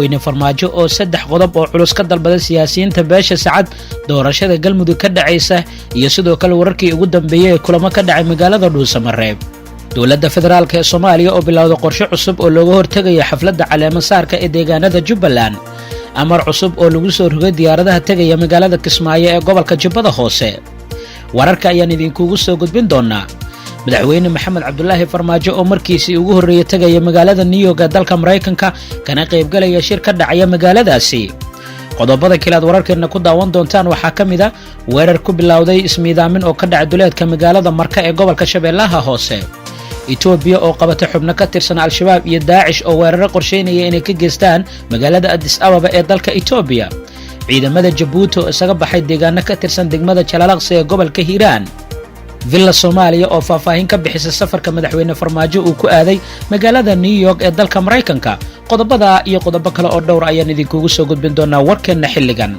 weyne farmaajo oo 3 qodob oo culus ka dalbada siyaasiyiinta beesha Sacad doorashada galmudug ka dhacaysa iyo sidoo kale wararkii ugu dambeeyay kulamo ka dhacay magaalada Dhuusamareeb. dowladda federaalka ee Soomaaliya oo bilowday qorshe cusub oo looga hortagayo xafladda caleema saarka ee deegaanada Jubbaland. amar cusub oo lagu soo rogay diyaaradaha tagaya magaalada Kismaayo ee gobolka Jubbada Hoose. wararka ayaan idinkugu soo gudbin doonaa. madaxweyne maxamed cabdullaahi farmaajo oo markiisii ugu horreeyay tagaya magaalada New York ee dalka Mareykanka kana qayb galaya shir ka dhacaya magaaladaasi. qodobada kale aad wararkeena ku daawan doontaan waxaa ka mid ah weerar ku bilowday ismiidaamin oo ka dhacay duleedka magaalada Marka ee gobolka Shabeellaha Hoose. Ethiopia oo qabatay xubno ka tirsan Al-Shabaab iyo Daesh oo weerar qorsheynaya inay ka geystaan magaalada Addis Ababa ee dalka Ethiopia. ciidamada Djibouti oo isaga baxay deegaano ka tirsan degmada Jalalaqsi ee gobolka Hiiraan. Villa Soomaaliya oo faahfaahin ka bixisay safarka madaxweyne Farmaajo uu ku aaday magaalada New York ee dalka Mareykanka. qodobada iyo qodobo kale oo dhowr ayaan idinkugu soo gudbin doonaa warkeena xilligan.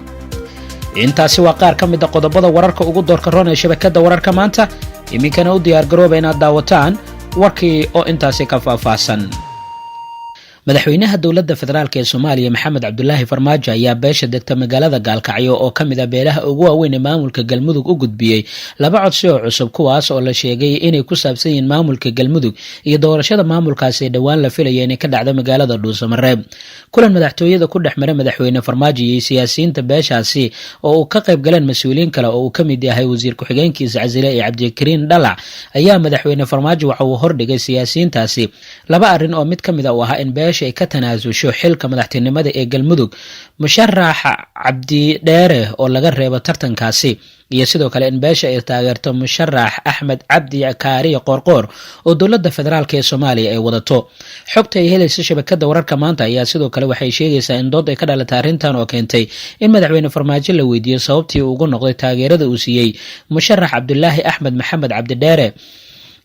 intaasi waa qaar ka mid ah qodobada wararka ugu doorka roon ee shabakada wararka maanta. iminkana u diyaar garooba inaad daawataan warkii oo intaasi ka faahfaahsan. madaxweynaha dowladda federaalka ee Soomaaliya maxamed cabdullaahi farmaajo ayaa beesha degta magaalada Gaalkacyo oo ka mid ah beelaha ugu waaweyn ee maamulka Galmudug u gudbiyay 2 codsi oo cusub kuwaas oo la sheegay inay ku saabsan yihiin maamulka Galmudug iyo doorashada maamulkaasi ee dhawaan la filayo inay ka dhacdo magaalada Dhuusamareeb. kulan madaxtooyada ku dhexmaray madaxweyne farmaajo iyo siyaasiyiinta beeshaasi oo uu ka qayb galeen mas'uuliyiin kale oo uu ka mid yahay wasiir ku-xigeenkiisa Casile ee Cabdikariin Dhalac ayaa madaxweyne farmaajo waxa uu hordhigay siyaasiyiintaasi 2 arrin oo mid ka mid ah oo ahaa in ay ka tanaasusho xilka madaxtinimada ee Galmudug musharax Cabdi Dheere oo laga reebo tartankaasi iyo sidoo kale in beesha ay taageerto musharax Axmed Cabdi Kaariye Qorqor oo dowladda federaalka ee Soomaaliya ay wadato. xogta ay helayso shabakada wararka maanta ayaa sidoo kale waxay sheegaysaa in dood ay ka dhalatay arrintan oo keentay in madaxweyne Farmaajo la weydiiyo sababtii uu ugu noqday taageerada uu siiyey musharax Cabdullaahi Axmed Maxamed Cabdi Dheere.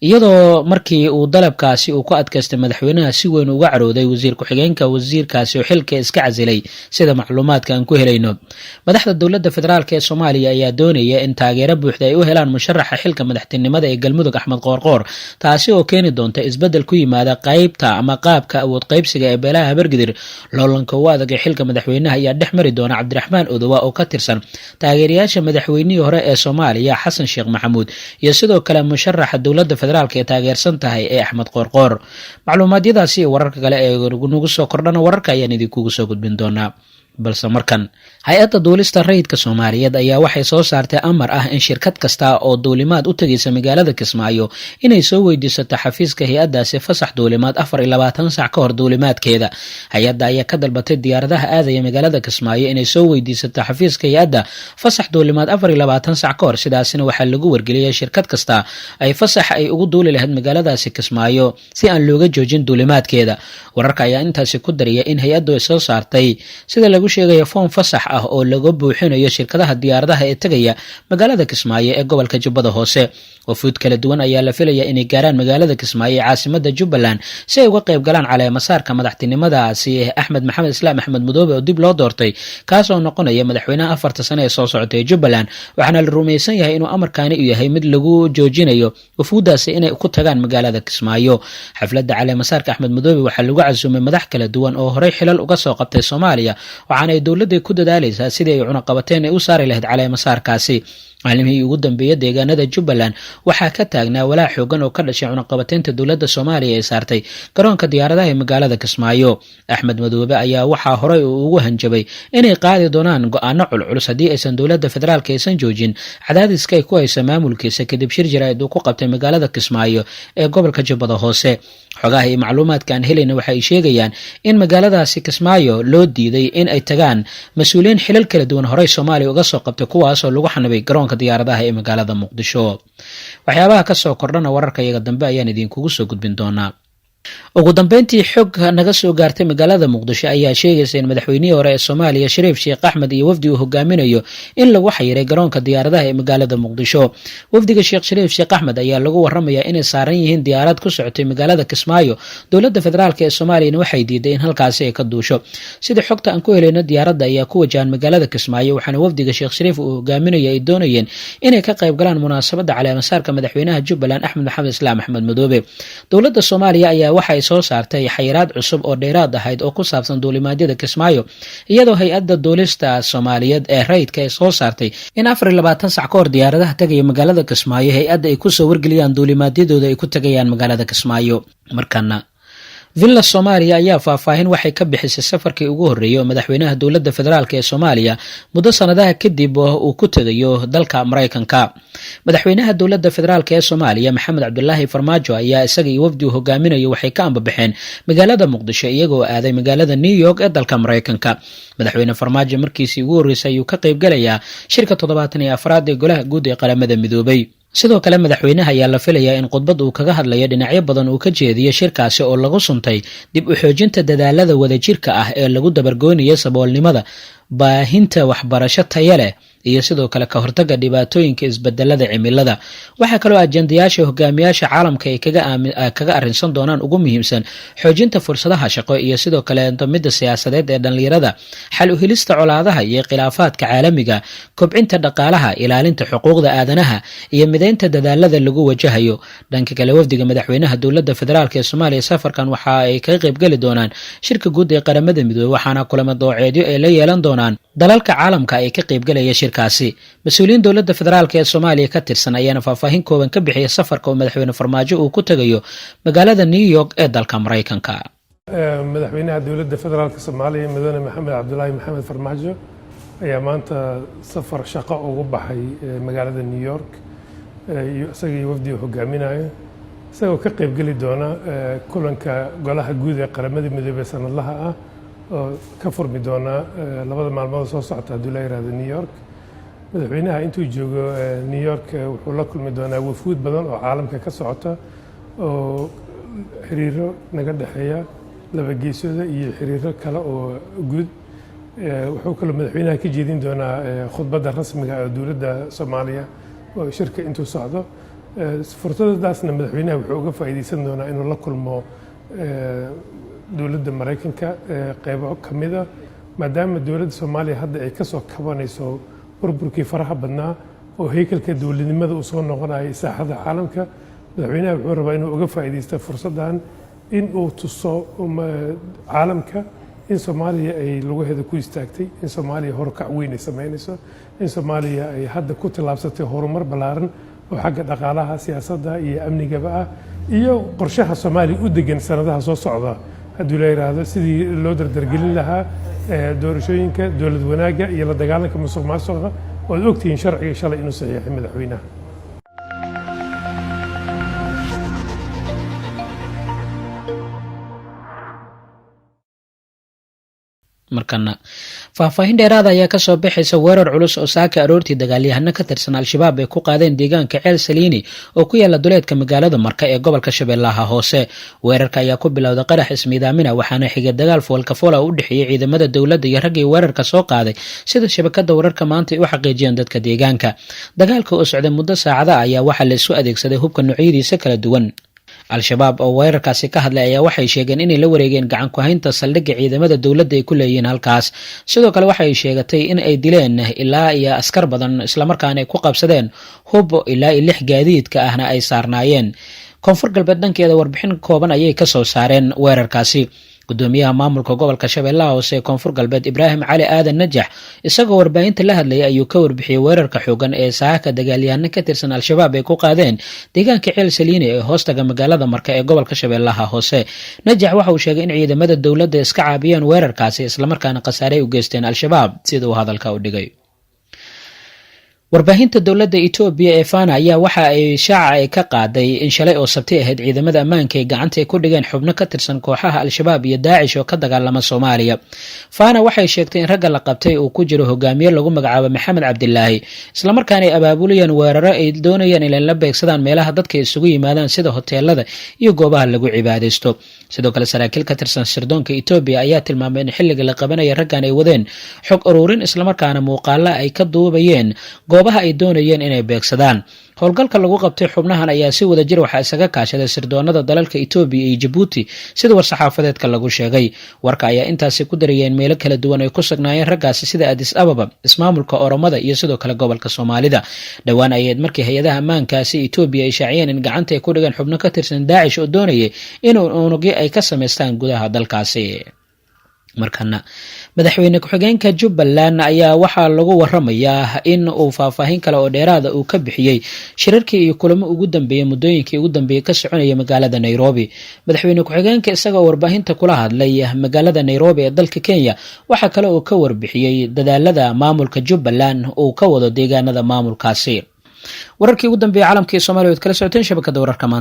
iyadoo markii uu dalabkaasi uu ku adkaystay madaxweynaha si weyn uga carooday wasiir ku-xigeenka wasiirkaasi oo xilka iska casilay sida macluumaadka aan ku helayno. madaxda dowladda federaalka ee Soomaaliya ayaa doonaya in taageero buuxda ay u helaan musharaxa xilka madaxtinimada ee Galmudug Axmed Qorqor taasi oo keeni doonta isbedel ku yimaada qaybta ama qaabka awood qaybsiga ee beelaha Habargidir. loolanka u adag ee xilka madaxweynaha ayaa dhex mari doona Cabdiraxmaan Odowa oo ka tirsan taageerayaasha madaxweynihii hore ee Soomaaliya Xasan Sheekh Maxamuud iyo sidoo kale musharaxa dowladda federaalka ee taageersan tahay ee Axmed Qorqor. macluumaadiyadaasi iyo wararka kale ee nagu soo kordhana wararka ayaan idinkugu soo gudbin doonaa. balse markan hay-adda duulista rayidka Soomaaliyeed ayaa waxay soo saartay amar ah in shirkad kasta oo duulimaad u tagaysa magaalada Kismaayo inay soo weydiisato xafiiska hay-addaasi fasax duulimaad 24 saac ka hor duulimaadkeeda. hay-adda ayaa ka dalbatay diyaaradaha aadaya magaalada Kismaayo inay soo weydiisato xafiiska hay-adda fasax duulimaad 24 saac ka hor. sidaasina waxaa lagu wargeliyay shirkad kasta ay fasax ay ugu duuli lahayd magaaladaasi Kismaayo si aan looga joojin duulimaadkeeda. wararka ayaa intaasi ku daraya in hay-addu ay soo saartay sida lagu sheegay foom fasax ah oo laga buuxinayo shirkadaha diyaaradaha ee tagaya magaalada Kismaayo ee gobolka Jubbada Hoose. wafuud kala duwan ayaa la filayaa inay gaaraan magaalada Kismaayo ee caasimadda Jubbaland si ay uga qayb galaan caleema saarka madaxtinimadaasi ee Axmed Maxamed Islaam Axmed Madoobe oo dib loo doortay kaas oo noqonaya madaxweynaha 4 sano ee soo socotay Jubbaland. waxaana la rumaysan yahay inuu amarkaani u yahay mid lagu joojinayo wafuudaasi inay ku tagaan magaalada Kismaayo. xafladda caleema saarka Axmed Madoobe waxaa lagu casuumay madax kala duwan oo horey xilal uga soo qabtay Soomaaliya waxaana ay dowladda ku dadaalaysaa sidii ay cunaqabateen ay u saari lahayd caleema saarkaasi. maalmihii ugu dambeeyay deegaanada Jubbaland waxaa ka taagnaa walaac xoogan oo ka dhashay cunaqabateynta dowladda Soomaaliya ee saartay garoonka diyaaradaha ee magaalada Kismaayo. Axmed Madoobe ayaa waxaa horey ugu hanjabay inay qaadi doonaan go'aano culculus haddii aysan dowladda federaalka aysan joojin cadaadiska ay ku hayso maamulkiisa kadib shir jaraa'id uu ku qabtay magaalada Kismaayo ee gobolka Jubbada Hoose. xogaha iyo macluumaadka aan helayna waxa ay sheegayaan in magaaladaasi Kismaayo loo diiday in ay tagaan mas'uuliyiin xilal kala duwan horey Soomaaliya uga soo qabtay kuwaas oo lagu xanibay garoonka diyaaradaha ee magaalada Muqdisho. waxyaabaha ka soo kordhana wararka iyaga dambe ayaan idinkugu soo gudbin doonaa. ugu dambeyntii xog naga soo gaartay magaalada Muqdisho ayaa sheegaysa in madaxweynihii hore ee Soomaaliya Shariif Sheekh Axmed iyo wafdi uu hogaaminayo in lagu xayiray garoonka diyaaradaha ee magaalada Muqdisho. wafdiga Shariif Sheekh Axmed ayaa lagu waramayaa inay saaran yihiin diyaarad ku socotay magaalada Kismaayo. dowladda federaalka ee Soomaaliya waxay diiday in halkaasi ay ka duusho. sida xogta aan ku helayno diyaaradda ayaa ku wajahan magaalada Kismaayo waxaana wafdiga Sheekh Shariif uu hogaaminayo ay doonayeen inay ka qayb galaan munaasabadda caleema saarka madaxweynaha Jubbaland Axmed Maxamed Islaam Axmed Madoobe. dowladda Soomaaliya ayaa waxa ay soo saartay xayiraad cusub oo dheeraad ahayd oo ku saabsan duulimaadyada Kismaayo, iyadoo hay-adda duulista Soomaaliyeed ee rayidka ay soo saartay in 24 sac ka hor diyaaradaha tagaya magaalada Kismaayo hay-adda ay kusoo wargeliyaan duulimaadyadooda ay ku tagayaan magaalada Kismaayo. Markana Villa Soomaaliya ayaa faahfaahin waxay ka bixisay safarkii ugu horreeyay oo madaxweynaha dowladda federaalk ee Soomaaliya muddo sanadaha kadib uu ku tagayo dalka Mareykanka. Madaxweynaha dowladda federaalk ee Soomaaliya Maxamed Cabdullaahi Farmaajo ayaa isaga iyo wafdi uu hogaaminayo waxay ka ambabaxeen magaalada Muqdisho iyagoo aaday magaalada New York ee dalka Mareykanka. Madaxweyne Farmaajo markiisii ugu horreysay ayuu ka qayb galayaa shirka 74 ee golaha guud ee qaramada midoobay. sidoo kale madaxweynaha ayaa la filayaa in khudbad uu kaga hadlayo dhinacyo badan uu ka jeediyo shirkaasi oo lagu suntay dib u xoojinta dadaalada wadajirka ah ee lagu dabargoynayo saboolnimada, baahinta waxbarasho tayo leh iyo sidoo kale ka hortagga dhibaatooyinka isbedelada cimilada. waxaa kaloo ajendayaasha hogaamiyaasha caalamka ay kaga arrinsan doonaan ugu muhiimsan xoojinta fursadaha shaqo iyo sidoo kale midda siyaasadeed ee dhalinyarada, xal u helista colaadaha iyo khilaafaadka caalamiga, kobcinta dhaqaalaha, ilaalinta xuquuqda aadanaha iyo mideynta dadaalada lagu wajahayo. dhanka kale wafdiga madaxweynaha dowladda federaalk ee Soomaaliya safarkan waxa ay kaga qayb gali doonaan shirka guud ee qaramada midoobay, waxaana kulamo dooceedyo ay la yeelan doonaan dalalka caalamka ay ka qayb galaya shirkaasi. mas-uuliyiin dowladda federaalk ee Soomaaliya ka tirsan ayaana faahfaahin kooban ka bixiyay safarka oo madaxweyne Farmaajo uu ku tagayo magaalada New York ee dalka Mareykanka. madaxweynaha dowladda federaalka Soomaaliya mudane Maxamed Cabdullaahi Maxamed Farmaajo ayaa maanta safar shaqo ugu baxay magaalada New York isaga iyo wafdi hogaaminayo, isagoo ka qayb gali doona kulanka golaha guud ee qaramada midoobay sanadlaha ah oo ka furmi doona labada maalmood soo socota haddii la yiraahdo New York. madaxweynaha intuu joogo New York wuxuu la kulmi doonaa wafuud badan oo caalamka ka socota oo xiriiro naga dhexeeya laba geesooda iyo xiriiro kale oo guud. wuxuu kaloo madaxweynaha ka jeedin doonaa khudbadda rasmiga ee dowladda Soomaaliya oo shirka intuu socdo. fursadaasna madaxweynaha wuxuu uga faa'iideysan doonaa inuu la kulmo dowladda Mareykanka qaybo ka mid ah, maadaama dowladda Soomaaliya hadda ay ka soo kabanayso burburkii faraha badnaa oo haykalka dowladnimada uu soo noqonayo saaxada caalamka. madaxweynaha wuxuu rabaa inuu uga faa'iideysto fursaddan in uu tuso caalamka in Soomaaliya ay lugaheeda ku istaagtay, in Soomaaliya horkac weyn ay sameynayso, in Soomaaliya ay hadda ku tallaabsatay horumar ballaaran oo xagga dhaqaalaha, siyaasadda iyo amnigaba ah, iyo qorshaha Soomaaliya u degan sanadaha soo socda haddii la yiraahdo sidii loo dardargelin lahaa doorashooyinka, dowlad wanaagga iyo la dagaalanka musuqmaasuqa oo aad ogtihiin sharciga shalay inuu saxiixay madaxweynaha. markana faahfaahin dheeraad ayaa ka soo baxaysa weerar culus oo saaka aroortii dagaalyahano ka tirsan al-shabaab ay ku qaadeen deegaanka Ceel Saliini oo ku yaala duleedka magaalada Marka ee gobolka Shabeellaha Hoose. weerarka ayaa ku bilowday qarax ismiidaamina waxaana xigay dagaal foolka-fool u dhexeeyay ciidamada dowladda iyo raggii weerarka soo qaaday, sida shabakada wararka maanta ay u xaqiijiyeen dadka deegaanka. dagaalka oo socday muddo saacada ayaa waxaa la isku adeegsaday hubka noocyadiisa kala duwan. al-shabaab oo weerarkaasi ka hadlay ayaa waxay sheegeen inay la wareegeen gacan ku haynta saldhigga ciidamada dowladda ay ku leeyihiin halkaas. sidoo kale waxay sheegatay in ay dileen ilaa iyo askar badan islamarkaana ay ku qabsadeen hub ilaa 6 gaadiidka ahna ay saarnaayeen. koonfur galbeed dhankeeda warbixin kooban ayay ka soo saareen weerarkaasi. gudoomiyaha maamulka gobolka Shabeellaha Hoose ee koonfur galbeed Ibraahim Cali Aadan Najax isagoo warbaahinta la hadlayay ayuu ka warbixiyay weerarka xoogan ee saaka dagaalyahano ka tirsan al-shabaab ay ku qaadeen deegaanka Ceel Saliini ee hoostaga magaalada Marka ee gobolka Shabeellaha Hoose. Najax waxa uu sheegay in ciidamada dowladda iska caabiyeen weerarkaasi islamarkaana khasaare u geysteen al-shabaab sida uu hadalka u dhigay. warbaahinta dowladda Itoobiya ee Fana ayaa waxa ay shaaca ka qaaday in shalay oo Sabti ahayd ciidamada ammaanka ay gacanta ku dhigeen xubno ka tirsan kooxaha al-shabaab iyo Daacish oo ka dagaalama Soomaaliya. Fana waxay sheegtay in ragga la qabtay uu ku jiro hogaamiye lagu magacaabo Maxamed Cabdilaahi, isla markaana ay abaabuliyeen weeraro ay doonayaan inay la beegsadaan meelaha dadka isugu yimaadaan sida hoteelada iyo goobaha lagu cibaadeysto. sidoo kale saraakiil ka tirsan sirdoonka Itoobiya ayaa tilmaamay in xilliga la qabanaya raggan ay wadeen xog ururin islamarkaana muuqaala ay ka duubayeen goobaha ay doonayeen inay beegsadaan. howlgalka lagu qabtay xubnahan ayaa si wada jir waxaa isaga kaashaday sirdoonada dalalka Itoobiya iyo Djibouti sida war-saxaafadeedka lagu sheegay. warka ayaa intaasi ku darayeen meelo kala duwan ay ku sugnaayeen raggaasi sida Addis Ababa, ismaamulka Oromada iyo sidoo kale gobolka Soomaalida. dhowaan ayayd markii hay-adaha ammaankaasi Itoobiya ay shaaciyeen in gacanta ay ku dhigaan xubno ka tirsan Daacish oo doonayay in unugyo ay ka samaystaan gudaha dalkaasi. markana madaxweyne ku-xigeenka Jubbaland ayaa waxaa lagu waramayaa in uu faahfaahin kale oo dheeraada uu ka bixiyey shirarkii iyo kulamo ugu dambeeyay muddooyinkii ugu dambeeyay ka soconaya magaalada Nairobi. madaxweyne ku-xigeenka isagoo warbaahinta kula hadlay magaalada Nairobi ee dalka Kenya waxa kale oo ka warbixiyey dadaalada maamulka Jubbaland uu ka wado deegaanada maamulkaasi. wararkii ugu dambeeyay caalamka Soomaaliya kala socoteen shabakada wararka